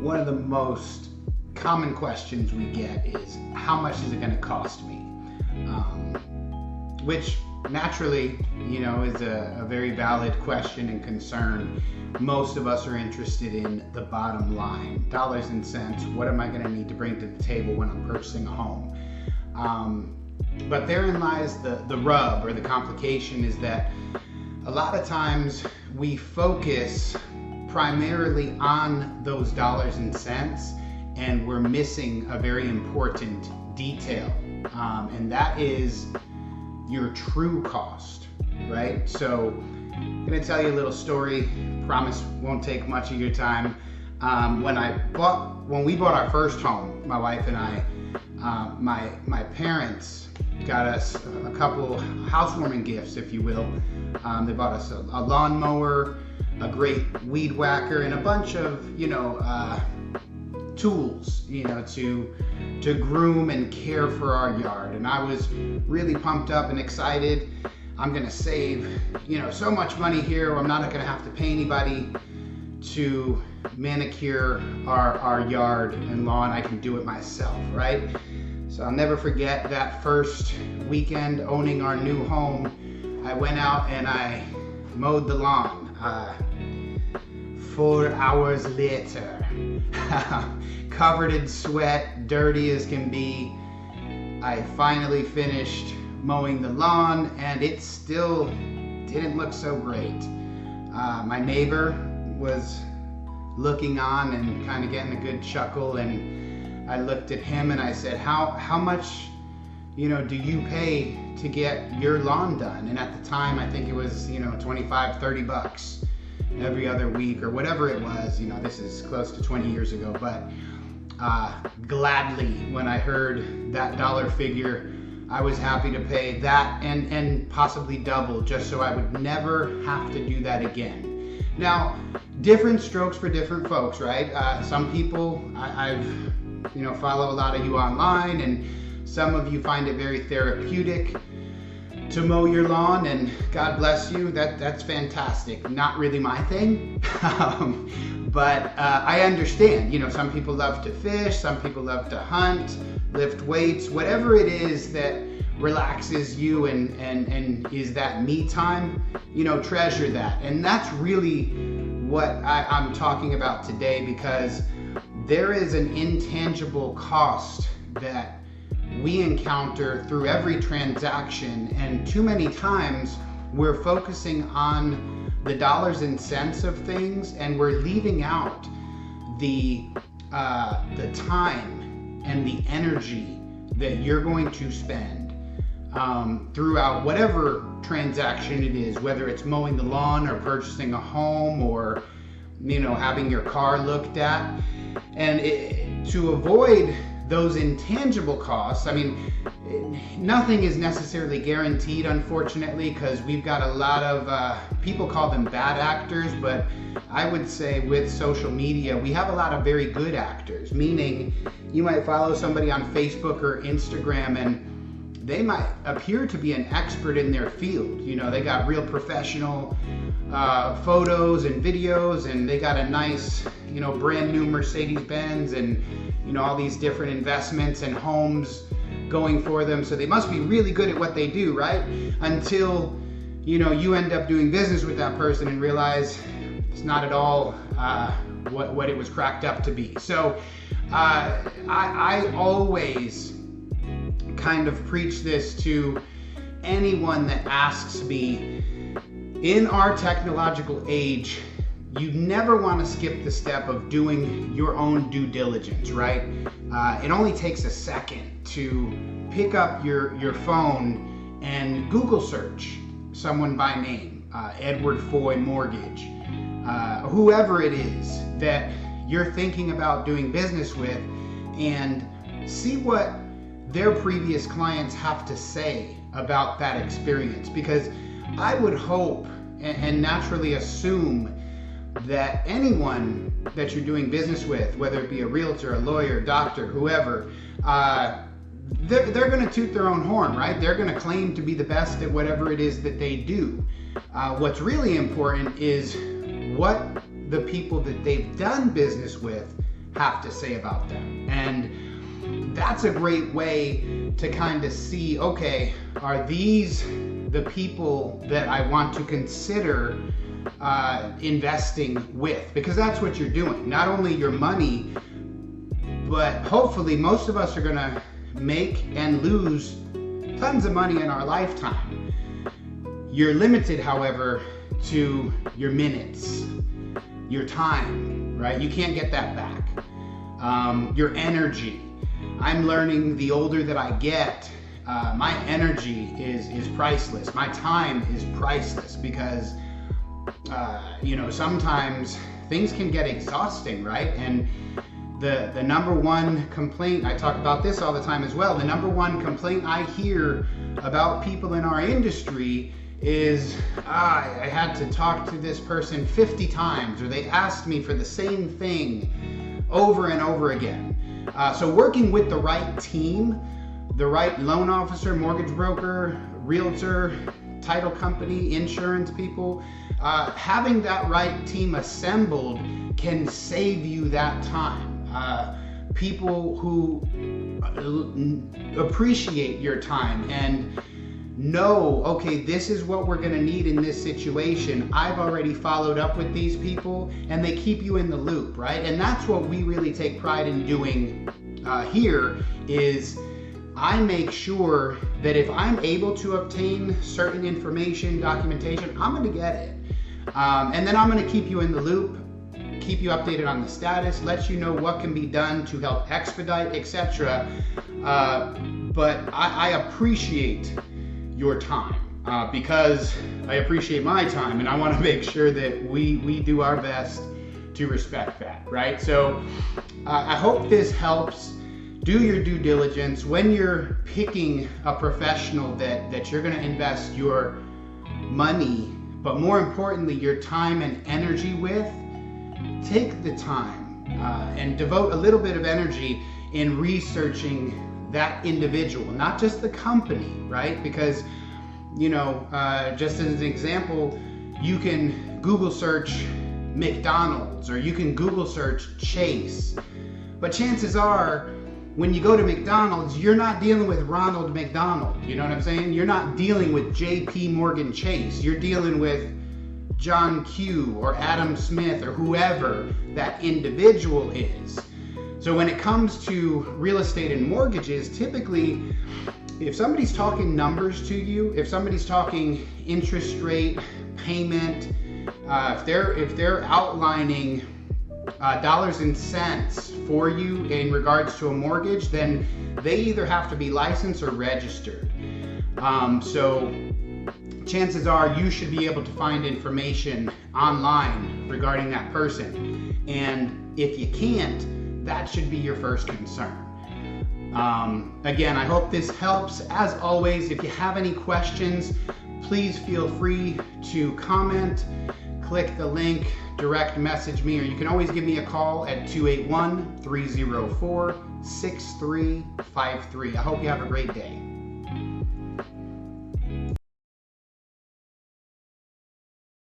one of the most common questions we get is, how much is it going to cost me? Which naturally, is a very valid question and concern. Most of us are interested in the bottom line, dollars and cents. What am I going to need to bring to the table when I'm purchasing a home? But therein lies the rub, or the complication, is that a lot of times we focus primarily on those dollars and cents, and we're missing a very important detail, and that is your true cost, right? So I'm going to tell you a little story. Promise won't take much of your time. When we bought our first home, my wife and I, my parents got us a couple housewarming gifts, if you will. They bought us a lawnmower, a great weed whacker, and a bunch of tools, to groom and care for our yard. And I was really pumped up and excited. I'm gonna save, so much money here. I'm not gonna have to pay anybody to manicure our yard and lawn. I can do it myself, right? So I'll never forget that first weekend owning our new home. I went out and I mowed the lawn. 4 hours later, covered in sweat, dirty as can be, I finally finished mowing the lawn, and it still didn't look so great. My neighbor was looking on and kind of getting a good chuckle, and I looked at him and I said, how much do you pay to get your lawn done? And at the time, I think it was 25, 30 bucks every other week, or whatever it was. This is close to 20 years ago, but gladly, when I heard that dollar figure, I was happy to pay that and possibly double, just so I would never have to do that again. Now, different strokes for different folks, right? Some people, I've follow a lot of you online, and some of you find it very therapeutic to mow your lawn, and God bless you, that's fantastic. Not really my thing, but I understand. Some people love to fish, some people love to hunt, lift weights, whatever it is that relaxes you and is that me time, treasure that. And that's really what I'm talking about today, because there is an intangible cost that we encounter through every transaction, and too many times we're focusing on the dollars and cents of things, and we're leaving out the time and the energy that you're going to spend throughout whatever transaction it is, whether it's mowing the lawn or purchasing a home or having your car looked at. And to avoid those intangible costs, nothing is necessarily guaranteed, unfortunately, because we've got a lot of, people call them bad actors, but I would say with social media, we have a lot of very good actors, meaning you might follow somebody on Facebook or Instagram, and they might appear to be an expert in their field. They got real professional photos and videos, and they got a nice, brand new Mercedes-Benz, and all these different investments and homes going for them. So they must be really good at what they do, right? Until you end up doing business with that person and realize it's not at all what it was cracked up to be. So I always kind of preach this to anyone that asks me. In our technological age, you never want to skip the step of doing your own due diligence, right? It only takes a second to pick up your phone and Google search someone by name, Edward Foy Mortgage, whoever it is that you're thinking about doing business with, and see what their previous clients have to say about that experience. Because I would hope and naturally assume that anyone that you're doing business with, whether it be a realtor, a lawyer, doctor, whoever, they're going to toot their own horn, right? They're going to claim to be the best at whatever it is that they do. What's really important is what the people that they've done business with have to say about them. And that's a great way to kind of see, okay, are these the people that I want to consider investing with? Because that's what you're doing. Not only your money, but hopefully most of us are going to make and lose tons of money in our lifetime. You're limited, however, to your minutes, your time, right? You can't get that back. Your energy. I'm learning the older that I get, my energy is priceless. My time is priceless because, sometimes things can get exhausting, right? And the number one complaint, I talk about this all the time as well, the number one complaint I hear about people in our industry is, I had to talk to this person 50 times, or they asked me for the same thing over and over again. So working with the right team, the right loan officer, mortgage broker, realtor, title company, insurance people, having that right team assembled can save you that time. People who appreciate your time and know, okay, this is what we're going to need in this situation. I've already followed up with these people, and they keep you in the loop, right? And that's what we really take pride in doing here is I make sure that if I'm able to obtain certain information, documentation, I'm going to get it. And then I'm going to keep you in the loop, keep you updated on the status, let you know what can be done to help expedite, etc. But I appreciate your time because I appreciate my time, and I want to make sure that we do our best to respect that, right? So I hope this helps. Do your due diligence when you're picking a professional that you're going to invest your money, but more importantly, your time and energy with. Take the time and devote a little bit of energy in researching that individual, not just the company, right? Because, just as an example, you can Google search McDonald's or you can Google search Chase. But chances are, when you go to McDonald's, you're not dealing with Ronald McDonald. You know what I'm saying? You're not dealing with JP Morgan Chase. You're dealing with John Q or Adam Smith or whoever that individual is. So when it comes to real estate and mortgages, typically, if somebody's talking numbers to you, if somebody's talking interest rate, payment, if they're outlining dollars and cents for you in regards to a mortgage, then they either have to be licensed or registered. So chances are you should be able to find information online regarding that person. And if you can't, that should be your first concern. Again, I hope this helps. As always, if you have any questions, please feel free to comment, click the link, direct message me, or you can always give me a call at 281-304-6353. I hope you have a great day.